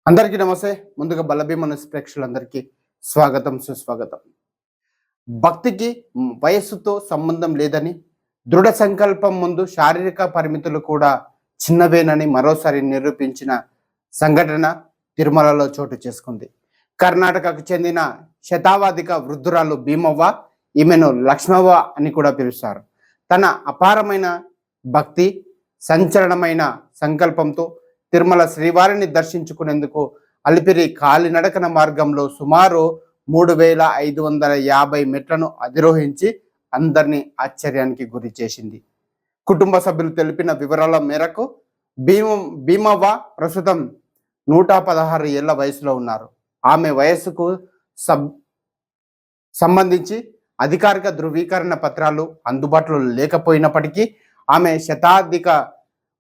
అందరికీ నమస్తే. ముందుగా బలభీమనస్ ప్రేక్షకులందరికీ స్వాగతం, సుస్వాగతం. భక్తికి వయస్సుతో సంబంధం లేదని, దృఢ సంకల్పం ముందు శారీరక పరిమితులు కూడా చిన్నవేనని మరోసారి నిరూపించిన సంఘటన తిరుమలలో చోటు చేసుకుంది. కర్ణాటకకు చెందిన శతావాధిక వృద్ధురాలు భీమవ్వ, ఈమెను లక్ష్మవ్వ అని కూడా పిలుస్తారు. తన అపారమైన భక్తి, సంచలనమైన సంకల్పంతో తిరుమల శ్రీవారిని దర్శించుకునేందుకు అలిపిరి కాలినడకన మార్గంలో సుమారు 3550 మెట్లను అధిరోహించి అందరినీ ఆశ్చర్యానికి గురి చేసింది. కుటుంబ సభ్యులు తెలిపిన వివరాల మేరకు భీమవ్వ ప్రస్తుతం 116 ఏళ్ల వయసులో ఉన్నారు. ఆమె వయస్సుకు సంబంధించి అధికారిక ధృవీకరణ పత్రాలు అందుబాటులో లేకపోయినప్పటికీ ఆమె శతాధిక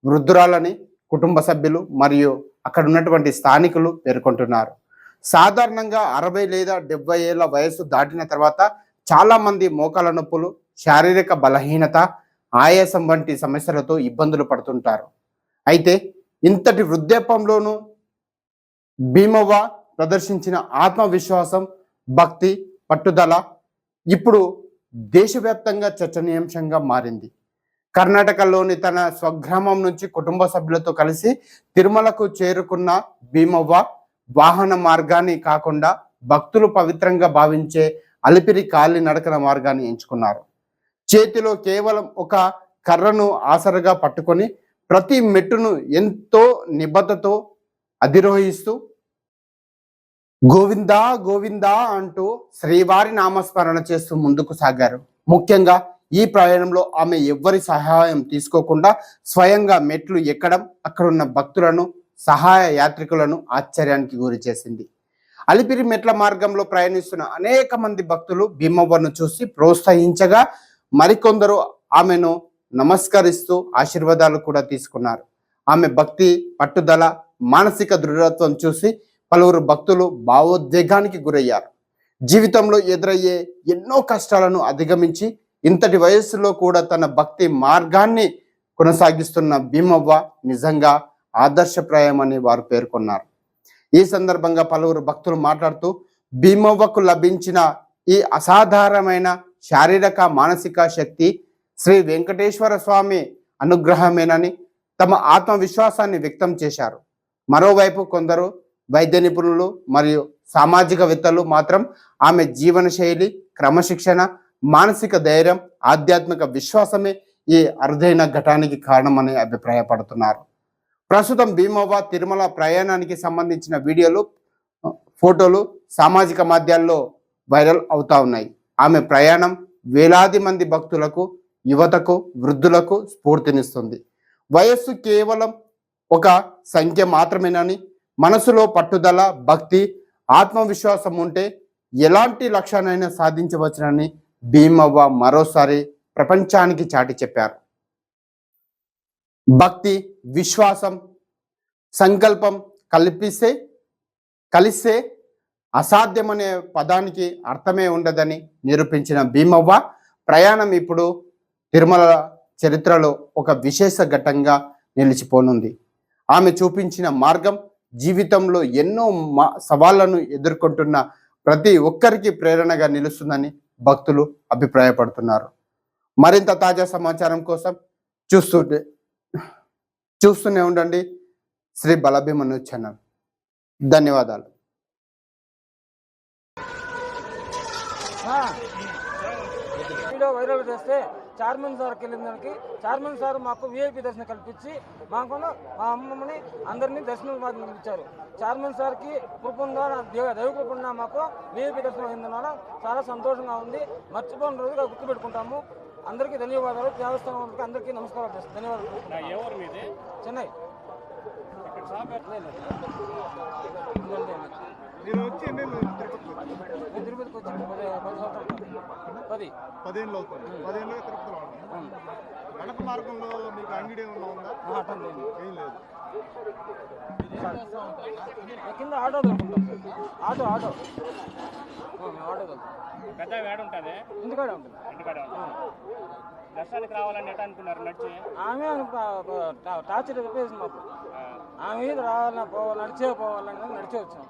వృద్ధురాలని కుటుంబ సభ్యులు మరియు అక్కడ ఉన్నటువంటి స్థానికులు పేర్కొంటున్నారు. సాధారణంగా 60 లేదా 70 ఏళ్ల వయసు దాటిన తర్వాత చాలా మంది మోకాల నొప్పులు, శారీరక బలహీనత, ఆయాసం వంటి సమస్యలతో ఇబ్బందులు పడుతుంటారు. అయితే ఇంతటి వృద్ధాప్యంలోనూ భీమవ్వ ప్రదర్శించిన ఆత్మవిశ్వాసం, భక్తి, పట్టుదల ఇప్పుడు దేశవ్యాప్తంగా చర్చనీయాంశంగా మారింది. కర్ణాటకలోని తన స్వగ్రామం నుంచి కుటుంబ సభ్యులతో కలిసి తిరుమలకు చేరుకున్న భీమవ్వ వాహన మార్గాన్ని కాకుండా భక్తులు పవిత్రంగా భావించే అలిపిరి కాలినడకన మార్గాన్ని ఎంచుకున్నారు. చేతిలో కేవలం ఒక కర్రను ఆసరగా పట్టుకొని ప్రతి మెట్టును ఎంతో నిబద్ధతతో అధిరోహిస్తూ గోవిందా గోవిందా అంటూ శ్రీవారి నామస్మరణ చేస్తూ ముందుకు సాగారు. ముఖ్యంగా ఈ ప్రయాణంలో ఆమె ఎవ్వరి సహాయం తీసుకోకుండా స్వయంగా మెట్లు ఎక్కడం అక్కడున్న భక్తులను, సహాయ యాత్రికులను ఆశ్చర్యానికి గురి చేసింది. అలిపిరి మెట్ల మార్గంలో ప్రయాణిస్తున్న అనేక మంది భక్తులు భీమవ్వను చూసి ప్రోత్సహించగా మరికొందరు ఆమెను నమస్కరిస్తూ ఆశీర్వాదాలు కూడా తీసుకున్నారు. ఆమె భక్తి, పట్టుదల, మానసిక దృఢత్వం చూసి పలువురు భక్తులు భావోద్వేగానికి గురయ్యారు. జీవితంలో ఎదురయ్యే ఎన్నో కష్టాలను అధిగమించి ఇంతటి వయస్సులో కూడా తన భక్తి మార్గాన్ని కొనసాగిస్తున్న భీమవ్వ నిజంగా ఆదర్శప్రాయమని వారు పేర్కొన్నారు. ఈ సందర్భంగా పలువురు భక్తులు మాట్లాడుతూ భీమవ్వకు లభించిన ఈ అసాధారణమైన శారీరక, మానసిక శక్తి శ్రీ వెంకటేశ్వర స్వామి అనుగ్రహమేనని తమ ఆత్మవిశ్వాసాన్ని వ్యక్తం చేశారు. మరోవైపు కొందరు వైద్య నిపుణులు మరియు సామాజికవేత్తలు మాత్రం ఆమె జీవన శైలి, క్రమశిక్షణ, మానసిక ధైర్యం, ఆధ్యాత్మిక విశ్వాసమే ఈ అరుదైన ఘటానికి కారణమని అభిప్రాయపడుతున్నారు. ప్రస్తుతం భీమవ్వ తిరుమల ప్రయాణానికి సంబంధించిన వీడియోలు, ఫోటోలు సామాజిక మాధ్యాల్లో వైరల్ అవుతా ఉన్నాయి. ఆమె ప్రయాణం వేలాది మంది భక్తులకు, యువతకు, వృద్ధులకు స్ఫూర్తినిస్తుంది. వయస్సు కేవలం ఒక సంఖ్య మాత్రమేనని, మనసులో పట్టుదల, భక్తి, ఆత్మవిశ్వాసం ఉంటే ఎలాంటి లక్ష్యాన్నైనా సాధించవచ్చునని భీమవ్వ మరోసారి ప్రపంచానికి చాటి చెప్పారు. భక్తి, విశ్వాసం, సంకల్పం కలిస్తే అసాధ్యమనే పదానికి అర్థమే ఉండదని నిరూపించిన భీమవ్వ ప్రయాణం ఇప్పుడు తిరుమల చరిత్రలో ఒక విశేష ఘట్టంగా నిలిచిపోనుంది. ఆమె చూపించిన మార్గం జీవితంలో ఎన్నో సవాళ్లను ఎదుర్కొంటున్న ప్రతి ఒక్కరికి ప్రేరణగా నిలుస్తుందని భక్తులు అభిప్రాయపడుతున్నారు. మరింత తాజా సమాచారం కోసం చూస్తూనే ఉండండి శ్రీ బలభీమను ఛానల్. ధన్యవాదాలు. వీడియో వైరల్ చేస్తే చైర్మన్ సార్కి వెళ్ళిన దానికి చైర్మన్ సార్ మాకు విఐపి దర్శనం కల్పించి మాకు మా అమ్మమ్మని అందరినీ దర్శనం కల్పించారు. చైర్మన్ సార్కి కృపంగా దైవ కృపంగా మాకు విఐపి దర్శనం అయిందన్న చాలా సంతోషంగా ఉంది. మర్చిపోయిన రోజుగా గుర్తుపెట్టుకుంటాము. అందరికీ ధన్యవాదాలు. దేవస్థానం వాళ్ళకి అందరికీ నమస్కారాలు చేస్తాను. ధన్యవాదాలు. చెన్నై తిరుపతికి వచ్చి 10 సంవత్సరాలు 10 అవుతుంది. 10 ఏళ్ళుగా తిరుపతిలో ఉన్నాం. గడప మార్గంలో మీకు అంగడి ఏమన్నా ఉందా? ఏం లేదు. కింద ఆటో దొరుకుతాం. ఆటో పెద్ద వేడ ఉంటుంది, ఇంటికాడే ఉంటుంది. దర్శనానికి రావాలని ఎట్లా అనుకున్నారు? నడిచి ఆమె టార్చర్ చెప్పేసి మాకు ఆమె మీద రావాలన్నా నడిచే పోవాలన్నా నడిచే వచ్చాం.